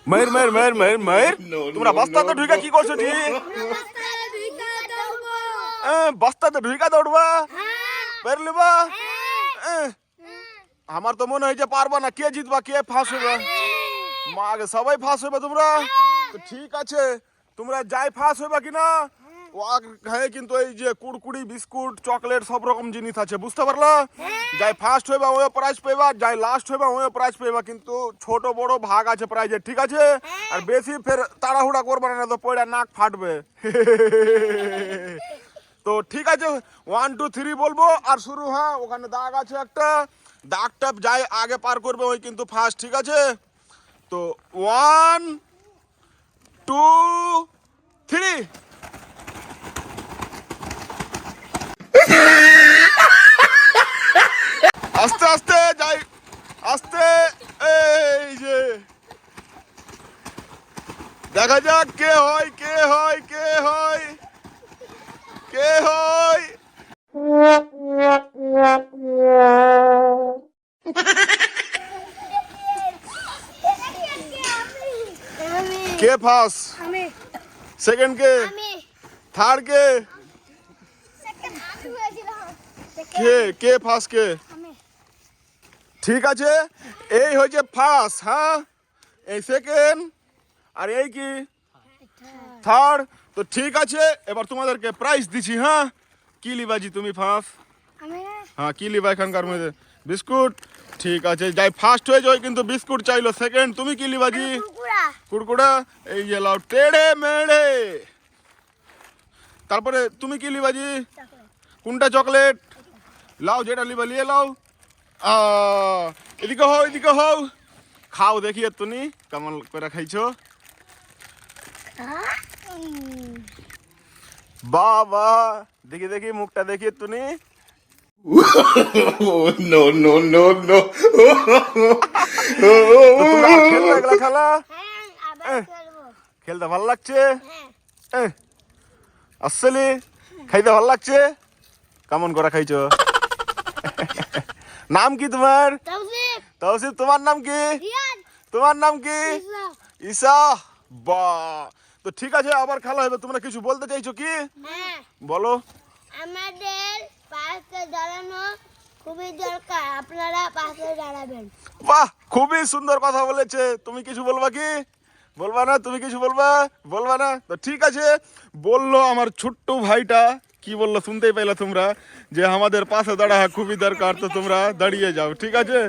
মায়ের মায়ের মায়ের মায়ের মায়ের তোমরা বস্তাতে ঢুকে কি করছো ঠিক বস্তাতে ঢুকা দৌড়বা পারলিবা আমার তো মনে হয় যে পারবা না কে জিতবা কে ফাঁস হবে মাগে সবাই ফাঁস হবে তোমরা তো ঠিক আছে তোমরা যাই ফাঁস হবে কিনা হ্যাঁ কিন্তু এই যে কুড়কুড়ি বিস্কুট চকলেট সব রকম জিনিস আছে বুঝতে পারলা যাই ফার্স্ট হইবা ওই প্রাইজ পাইবা যাই লাস্ট হইবা ওই প্রাইজ পাইবা কিন্তু ছোট বড় ভাগ আছে প্রাইজের ঠিক আছে আর বেশি ফের তাড়াহুড়া করবে না তো পয়ডা নাক ফাটবে তো ঠিক আছে 1 2 3 বলবো আর শুরু হ্যাঁ ওখানে দাগ আছে একটা দাগটা যাই আগে পার করবে ওই কিন্তু ফার্স্ট ঠিক আছে তো 1 2 3 আস্তে আস্তে যাই আস্তে এই যে দেখা যাক কে হয় কে হয় কে হয় কে হয় কে ফার্স্ট সেকেন্ড কে থার্ড কে কে কে ফার্স্ট কে ঠিক আছে এই হয়েছে ফার্স্ট হ্যাঁ এই সেকেন্ড আর এই কি থার্ড তো ঠিক আছে এবার তোমাদেরকে প্রাইজ দিছি হ্যাঁ কি লিবাজি তুমি ফার্স্ট হ্যাঁ কি লিবা এখানকার মধ্যে বিস্কুট ঠিক আছে যাই ফার্স্ট হয়ে যায় কিন্তু বিস্কুট চাইলো সেকেন্ড তুমি কি লিবাজি কুড়কুড়া এই যে লাও টেড়ে মেড়ে তারপরে তুমি কি লিবাজি কোনটা চকলেট লাও যেটা লিবা লিয়ে লাও এদিকে হও খাও দেখিয়ে তুমি কেমন করে খাইছো বাবা দেখি দেখি মুখটা দেখিয়ে তুমি no, no, no, no. খেলা খেলতে ভালো লাগছে আসলে খাইতে ভালো লাগছে কেমন করে খাইছো নাম কি তোমার তৌসিফ তোমার নাম কি তোমার নাম কি ঈশা বাহ তো ঠিক আছে আবার খেলা হবে তোমরা কিছু বলতে চাইছো কি বলো আমাদের পাশে দাঁড়ানো খুবই দরকার আপনারা পাশে দাঁড়াবেন বাহ খুবই সুন্দর কথা বলেছে তুমি কিছু বলবা কি বলবা না তুমি কিছু বলবা না তো ঠিক আছে বললো আমার ছোট্ট ভাইটা কি বললো শুনতেই পাইলা তোমরা যে আমাদের পাশে দাঁড়া খুবই দরকার তো তোমরা দাঁড়িয়ে যাও ঠিক আছে